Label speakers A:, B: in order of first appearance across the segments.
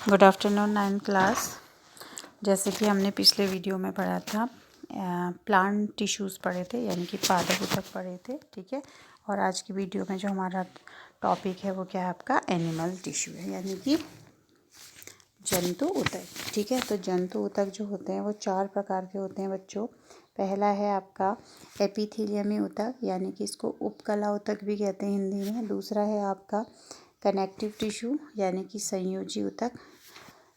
A: Good afternoon 9th class. जैसे कि हमने पिछले वीडियो में पढ़ा था, प्लांट टिश्यूज़ पढ़े थे, यानी कि पादप ऊतक पढ़े थे। ठीक है। और आज की वीडियो में जो हमारा टॉपिक है वो क्या है, आपका एनिमल टिश्यू है, यानी कि जंतु ऊतक। ठीक है। तो जंतु ऊतक जो होते हैं वो 4 प्रकार के होते हैं बच्चों। पहला है आपका एपिथेलियमी ऊतक, यानी कि इसको उपकला ऊतक भी कहते हैं हिंदी में। दूसरा है आपका कनेक्टिव टिश्यू, यानी कि संयोजी ऊतक।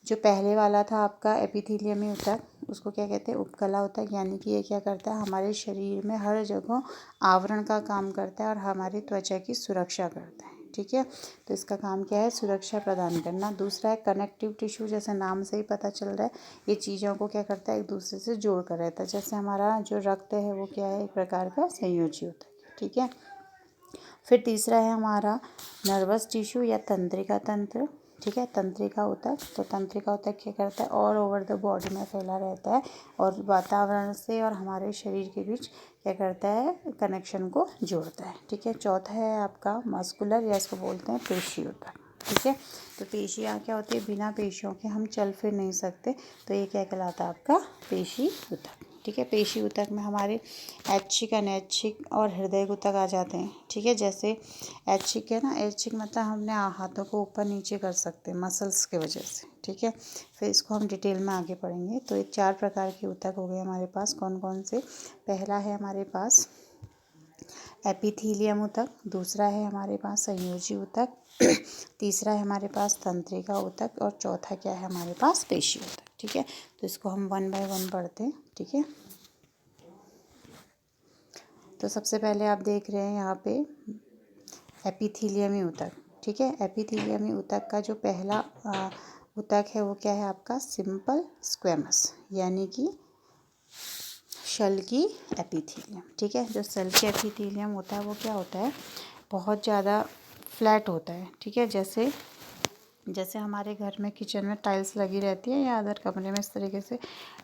A: जो पहले वाला था आपका एपिथेलियमी ऊतक, उसको क्या कहते हैं, उपकला ऊतक, यानी कि ये क्या करता है, हमारे शरीर में हर जगह आवरण का काम करता है और हमारी त्वचा की सुरक्षा करता है। ठीक है। तो इसका काम क्या है, सुरक्षा प्रदान करना। दूसरा है कनेक्टिव टिश्यू, जैसे नाम से ही पता चल रहा है, ये चीज़ों को क्या करता है, एक दूसरे से जोड़ कर रहता है। जैसे हमारा जो रक्त है वो क्या है, एक प्रकार का संयोजी ऊतक है। ठीक है। फिर तीसरा है हमारा नर्वस टिश्यू या तंत्रिका तंत्र। ठीक है। तंत्रिका ऊतक, तो तंत्रिका ऊतक क्या करता है, ऑल ओवर द बॉडी में फैला रहता है और वातावरण से और हमारे शरीर के बीच क्या करता है, कनेक्शन को जोड़ता है। ठीक है। चौथा है आपका मस्कुलर, या इसको बोलते हैं पेशी ऊतक। ठीक है। तो पेशियाँ क्या होती है, बिना पेशियों के हम चल फिर नहीं सकते, तो ये क्या कहलाता है, आपका पेशी ऊतक। ठीक है। पेशी ऊतक में हमारे ऐच्छिक, अनैच्छिक और हृदय ऊतक आ जाते हैं। ठीक है। जैसे ऐच्छिक है ना, ऐच्छिक मतलब हमने हाथों को ऊपर नीचे कर सकते हैं मसल्स के वजह से। ठीक है। फिर इसको हम डिटेल में आगे पढ़ेंगे। तो ये 4 प्रकार के ऊतक हो गए हमारे पास। कौन कौन से? पहला है हमारे पास एपिथेलियम ऊतक, दूसरा है हमारे पास संयोजी ऊतक, तीसरा है हमारे पास तंत्रिका ऊतक, और चौथा क्या है हमारे पास, पेशी ऊतक। ठीक है। तो इसको हम 1 बाय 1 पढ़ते हैं। ठीक है। तो सबसे पहले आप देख रहे हैं यहाँ पे एपिथेलियमी ऊतक। ठीक है। एपिथेलियमी ऊतक का जो पहला ऊतक है वो क्या है, आपका सिंपल स्क्वेमस, यानी कि शल्की एपिथेलियम। ठीक है। जो शल्की एपिथेलियम होता है वो क्या होता है, बहुत ज़्यादा फ्लैट होता है। ठीक है। जैसे जैसे हमारे घर में किचन में टाइल्स लगी रहती है या अदर कमरे में इस तरीके से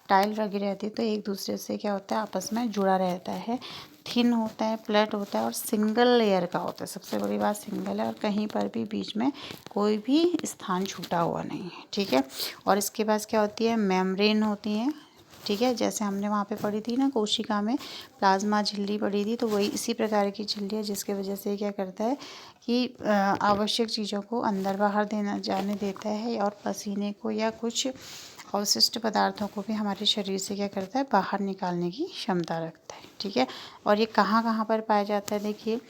A: टाइल लगी रहती है, तो एक दूसरे से क्या होता है, आपस में जुड़ा रहता है। थिन होता है, फ्लैट होता है और सिंगल लेयर का होता है। सबसे बड़ी बात सिंगल है और कहीं पर भी बीच में कोई भी स्थान छूटा हुआ नहीं है। ठीक है। और इसके पास क्या होती है, मेम्ब्रेन होती है। ठीक है। जैसे हमने वहाँ पे पढ़ी थी ना, कोशिका में प्लाज्मा झिल्ली पढ़ी थी, तो वही इसी प्रकार की झिल्ली है, जिसके वजह से क्या करता है कि आवश्यक चीज़ों को अंदर बाहर देना जाने देता है, और पसीने को या कुछ अवशिष्ट पदार्थों को भी हमारे शरीर से क्या करता है, बाहर निकालने की क्षमता रखता है। ठीक है। और ये कहाँ कहाँ पर पाया जाता है, देखिए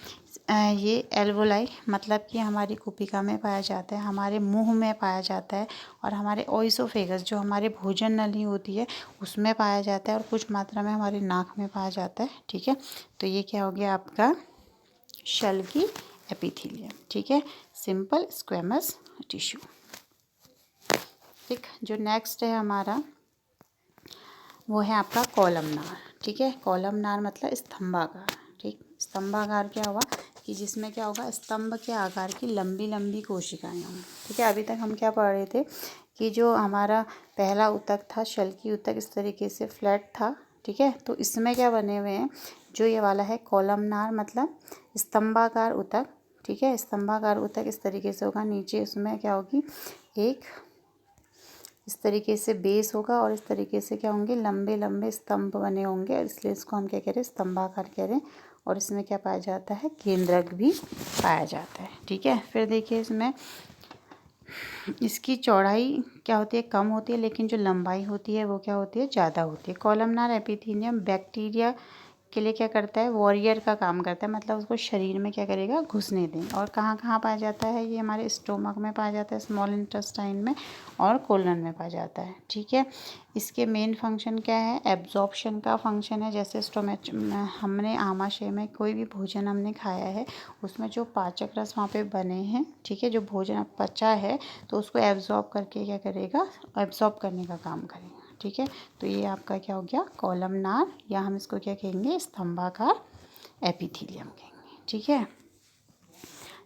A: ये एल्वोलाई, मतलब कि हमारी कुपिका में पाया जाता है, हमारे मुंह में पाया जाता है, और हमारे ओइसोफेगस, जो हमारे भोजन नली होती है, उसमें पाया जाता है, और कुछ मात्रा में हमारे नाक में पाया जाता है। ठीक है। तो ये क्या हो गया आपका शल्की एपिथेलियम। ठीक है। Simple squamous tissue. ठीक। जो नेक्स्ट है हमारा वो है आपका कॉलमनार। ठीक है। कॉलमनार मतलब स्तंभाकार। ठीक। स्तंभाकार क्या हुआ कि जिसमें क्या होगा, स्तंभ के आकार की लंबी लंबी कोशिकाएं होंगी। ठीक है। अभी तक हम क्या पढ़ रहे थे कि जो हमारा पहला ऊतक था, शल्की ऊतक, इस तरीके से फ्लैट था। ठीक है। तो इसमें क्या बने हुए हैं, जो ये वाला है कॉलमनार मतलब स्तंभाकार ऊतक। ठीक है। स्तंभाकार ऊतक इस तरीके से होगा, नीचे उसमें क्या होगी, एक इस तरीके से बेस होगा, और इस तरीके से क्या होंगे, लंबे लंबे स्तंभ बने होंगे, इसलिए इसको हम क्या कह रहे हैं, स्तंभाकार कह रहे हैं। और इसमें क्या पाया जाता है, केंद्रक भी पाया जाता है। ठीक है। फिर देखिए इसमें इसकी चौड़ाई क्या होती है, कम होती है, लेकिन जो लंबाई होती है वो क्या होती है, ज़्यादा होती है। कॉलमनार एपिथेलियम बैक्टीरिया के लिए क्या करता है, वॉरियर का काम करता है, मतलब उसको शरीर में क्या करेगा, घुसने दें। और कहाँ कहाँ पाया जाता है, ये हमारे स्टोमक में पाया जाता है, स्मॉल इंटेस्टाइन में, और कोलन में पाया जाता है। ठीक है। इसके मेन फंक्शन क्या है, एब्जॉर्प्शन का फंक्शन है। जैसे स्टोमच हमने आमाशय में कोई भी भोजन हमने खाया है, उसमें जो पाचक रस वहाँ पे बने हैं, ठीक है, जो भोजन पचा है, तो उसको एब्जॉर्ब करके क्या करेगा, एब्जॉर्ब करने का काम करेगा। ठीक है। तो ये आपका क्या हो गया, कॉलमनार, या हम इसको क्या कहेंगे, स्तंभाकार एपिथेलियम कहेंगे। ठीक है।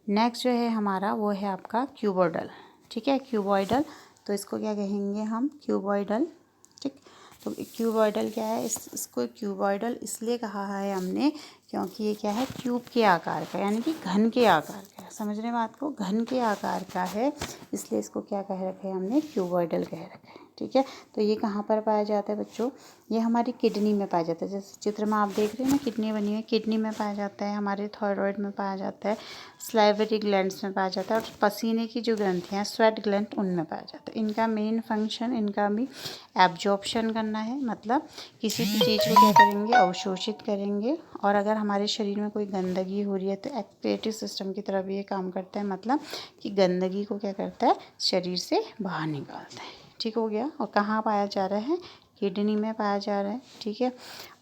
A: नेक्स्ट जो है हमारा वो है आपका क्यूबोइडल। ठीक है। क्यूबोइडल, तो इसको क्या कहेंगे हम, क्यूबोइडल। ठीक। तो क्यूबोइडल क्या है, इसको क्यूबोइडल इसलिए कहा है हमने क्योंकि ये क्या है, ट्यूब के आकार का, यानी कि घन के आकार का है। समझ रहे हैं बात को, घन के आकार का है, इसलिए इसको क्या कह रखे हैं हमने, क्यूबॉइडल कह रखा है। ठीक है, तो ये कहाँ पर पाया जाता है बच्चों, ये हमारी किडनी में पाया जाता है। जैसे चित्र में आप देख रहे हैं ना, किडनी बनी हुई है, किडनी में पाया जाता है, हमारे थायराइड में पाया जाता है, सलाइवरी ग्लैंड्स में पाया जाता है, और पसीने की जो ग्रंथियाँ हैं, स्वेट ग्लैंड, उनमें पाया जाता है। इनका मेन फंक्शन, इनका भी एब्जॉर्प्शन करना है, मतलब किसी भी चीज़ को क्या करेंगे, अवशोषित करेंगे। और अगर हमारे शरीर में कोई गंदगी हो रही है तो एक्सक्रीटरी सिस्टम की तरह भी ये काम करता है, मतलब कि गंदगी को क्या करता है, शरीर से बाहर निकालता है। ठीक हो गया। और कहाँ पाया जा रहा है, किडनी में पाया जा रहा है। ठीक है,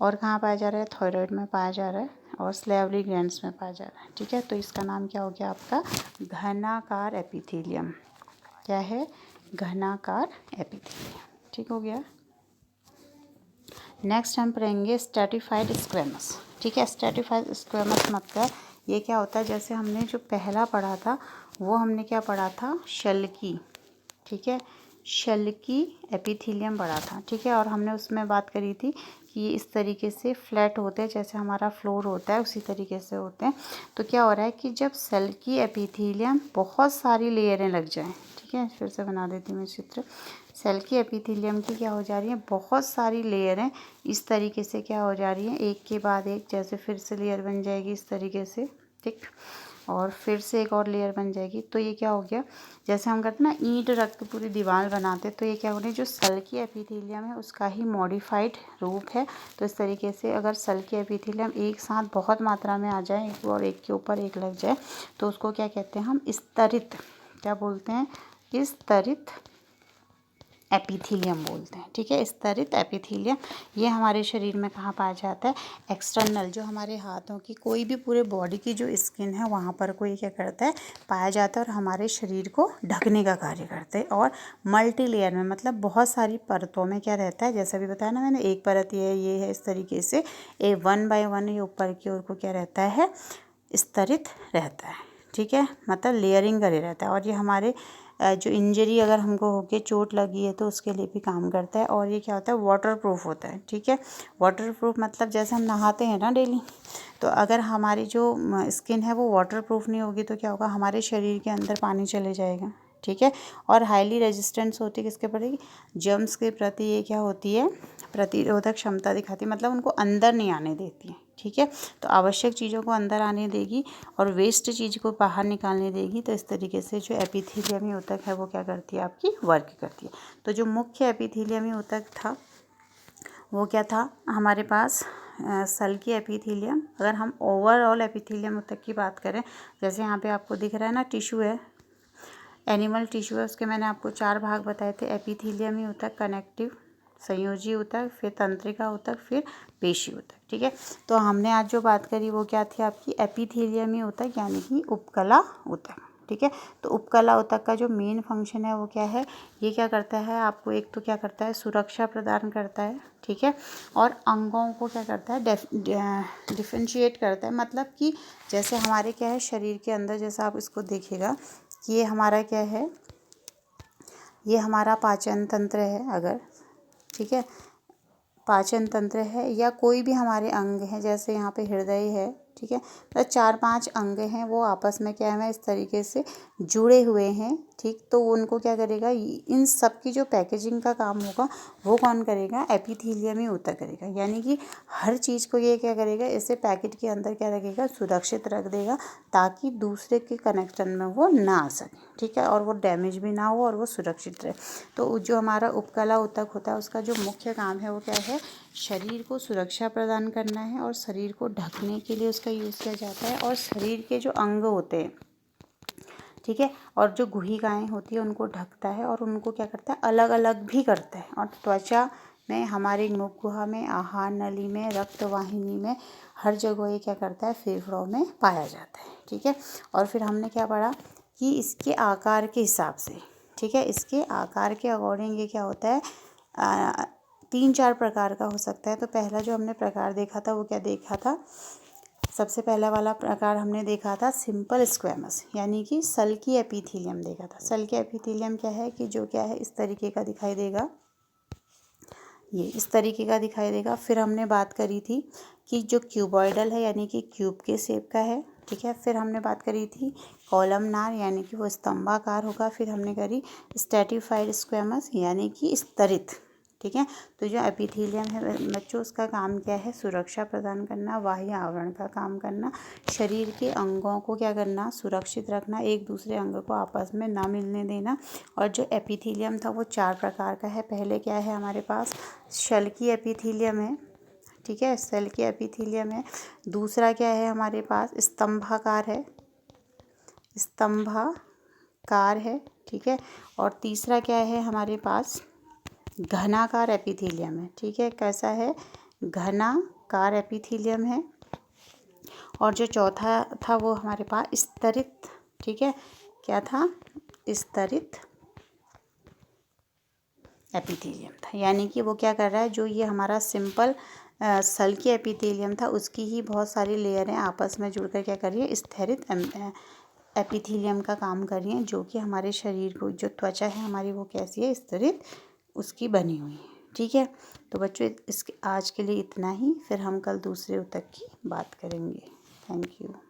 A: और कहाँ पाया जा रहा है, थायराइड में पाया जा रहा है, और सलाइवरी ग्लैंड्स में पाया जा रहा है। ठीक है, तो इसका नाम क्या हो गया आपका, घनाकार एपिथेलियम। क्या है, घनाकार एपिथेलियम। ठीक हो गया। नेक्स्ट हम पढ़ेंगे स्ट्रैटिफाइड स्क्वेमस। ठीक है, स्ट्रैटिफाइड स्क्वेमस मतलब ये क्या होता है, जैसे हमने जो पहला पढ़ा था वो हमने क्या पढ़ा था, शल्की। ठीक है, शल्की एपिथेलियम पढ़ा था। ठीक है, और हमने उसमें बात करी थी कि ये इस तरीके से फ्लैट होते हैं, जैसे हमारा फ्लोर होता है उसी तरीके से होते हैं। तो क्या हो रहा है कि जब शल्की एपिथेलियम बहुत सारी लेयरें लग जाएं, ठीक है, फिर से बना देती हूँ मैं चित्र। शल्की एपिथेलियम की क्या हो जा रही है, बहुत सारी लेयरें इस तरीके से क्या हो जा रही हैं, एक के बाद एक, जैसे फिर से लेयर बन जाएगी इस तरीके से, ठीक, और फिर से एक और लेयर बन जाएगी। तो ये क्या हो गया, जैसे हम करते हैं ना ईंट रख के पूरी दीवार बनाते, तो ये क्या हो रही है, जो शल्की एपिथेलियम है उसका ही मॉडिफाइड रूप है। तो इस तरीके से अगर शल्की एपिथेलियम एक साथ बहुत मात्रा में आ जाए, एक और एक के ऊपर एक लग जाए, तो उसको क्या कहते हैं हम, स्तरित, क्या बोलते हैं, स्तरित एपिथेलियम बोलते हैं। ठीक है, स्तरित एपिथेलियम ये हमारे शरीर में कहाँ पाया जाता है, एक्सटर्नल, जो हमारे हाथों की, कोई भी पूरे बॉडी की जो स्किन है वहाँ पर कोई क्या करता है, पाया जाता है, और हमारे शरीर को ढकने का कार्य करते हैं। और मल्टी लेयर में, मतलब बहुत सारी परतों में क्या रहता है, जैसा भी बताया ना मैंने, एक परत ये है इस तरीके से, ए 1 बाय 1 ये ऊपर की ओर को क्या रहता है, स्तरित रहता है। ठीक है, मतलब लेयरिंग करे रहता है। और ये हमारे जो इंजरी अगर हमको होके चोट लगी है तो उसके लिए भी काम करता है। और ये क्या होता है, वाटर प्रूफ होता है। ठीक है, वाटर प्रूफ मतलब जैसे हम नहाते हैं ना डेली, तो अगर हमारी जो स्किन है वो वाटर प्रूफ नहीं होगी तो क्या होगा, हमारे शरीर के अंदर पानी चले जाएगा। ठीक है, और हाईली रेजिस्टेंस होती है किसके प्रति, जर्म्स के प्रति। ये क्या होती है, प्रतिरोधक क्षमता दिखाती है, मतलब उनको अंदर नहीं आने देती है। ठीक है, तो आवश्यक चीज़ों को अंदर आने देगी और वेस्ट चीज़ को बाहर निकालने देगी। तो इस तरीके से जो एपिथेलियमी ऊतक है वो क्या करती है, आपकी वर्क करती है। तो जो मुख्य एपिथेलियमी ऊतक था वो क्या था हमारे पास, शल्की एपिथेलियम। अगर हम ओवरऑल एपिथेलियम ऊतक की बात करें, जैसे यहाँ पे आपको दिख रहा है ना, टिश्यू है, एनिमल टिश्यू है, उसके मैंने आपको 4 भाग बताए थे, एपिथेलियमी ऊतक, कनेक्टिव, संयोजी ऊतक, फिर तंत्रिका ऊतक, फिर पेशी ऊतक। ठीक है, तो हमने आज जो बात करी वो क्या थी आपकी, एपिथेलियमी ऊतक, यानी कि उपकला ऊतक। ठीक है, तो उपकला ऊतक का जो मेन फंक्शन है वो क्या है, ये क्या करता है आपको, एक तो क्या करता है, सुरक्षा प्रदान करता है। ठीक है, और अंगों को क्या करता है, डिफरेंशिएट करता है, मतलब कि जैसे हमारे क्या है शरीर के अंदर, जैसा आप इसको देखिएगा कि ये हमारा क्या है, ये हमारा पाचन तंत्र है अगर, ठीक है, पाचन तंत्र है, या कोई भी हमारे अंग हैं, जैसे यहाँ पे हृदय है। ठीक है, तो 4-5 अंग हैं, वो आपस में क्या है, इस तरीके से जुड़े हुए हैं। ठीक, तो उनको क्या करेगा, इन सब की जो पैकेजिंग का काम होगा वो कौन करेगा, एपिथेलियमी ऊतक करेगा। यानी कि हर चीज़ को ये क्या करेगा, इसे पैकेट के अंदर क्या रखेगा, सुरक्षित रख देगा, ताकि दूसरे के कनेक्शन में वो ना आ सके। ठीक है, और वो डैमेज भी ना हो और वो सुरक्षित रहे। तो जो हमारा उपकला ऊतक होता है उसका जो मुख्य काम है वो क्या है, शरीर को सुरक्षा प्रदान करना है, और शरीर को ढकने के लिए उसका यूज़ किया जाता है। और शरीर के जो अंग होते हैं, ठीक है, और जो गुहिकाएँ होती है उनको ढकता है, और उनको क्या करता है, अलग अलग भी करता है। और त्वचा में, हमारी मुख गुहा में, आहार नली में, रक्तवाहिनी में, हर जगह ये क्या करता है, फेफड़ों में पाया जाता है। ठीक है, और फिर हमने क्या पढ़ा कि इसके आकार के हिसाब से, ठीक है, इसके आकार के अकॉर्डिंग ये क्या होता है, 3-4 प्रकार का हो सकता है। तो पहला जो हमने प्रकार देखा था वो क्या देखा था, सबसे पहला वाला प्रकार हमने देखा था सिंपल स्क्वेमस, यानी कि शल्की एपिथेलियम देखा था। शल्की एपिथेलियम क्या है कि जो क्या है, इस तरीके का दिखाई देगा, ये इस तरीके का दिखाई देगा। फिर हमने बात करी थी कि जो क्यूबॉइडल है यानी कि क्यूब के शेप का है, ठीक है। फिर हमने बात करी थी कॉलमनार यानी कि वो स्तंभाकार होगा। फिर हमने करी स्ट्रैटिफाइड स्क्वैमस यानी कि स्तरित, ठीक है। तो जो एपिथेलियम है बच्चों, उसका काम क्या है? सुरक्षा प्रदान करना, बाह्य आवरण का काम करना, शरीर के अंगों को क्या करना? सुरक्षित रखना, एक दूसरे अंग को आपस में ना मिलने देना। और जो एपिथेलियम था वो 4 प्रकार का है। पहले क्या है हमारे पास? शल्की एपिथेलियम है, ठीक है, सेल की एपिथेलियम है। दूसरा क्या है हमारे पास? स्तंभाकार है, स्तंभाकार है, ठीक है। और तीसरा क्या है हमारे पास? घनाकार एपिथेलियम है, ठीक है। कैसा है? घनाकार एपिथेलियम है। और जो चौथा था वो हमारे पास स्तरित, ठीक है। क्या था? स्तरित एपिथेलियम था। यानी कि वो क्या कर रहा है? जो ये हमारा सिंपल सल्की एपिथेलियम था उसकी ही बहुत सारी लेयरें आपस में जुड़कर क्या कर रही है? स्तरित एपिथेलियम का काम कर रही हैं, जो कि हमारे शरीर को, जो त्वचा है हमारी वो कैसी है? स्तरित उसकी बनी हुई है, ठीक है। तो बच्चों इसके आज के लिए इतना ही, फिर हम कल दूसरे ऊतक की बात करेंगे। Thank you.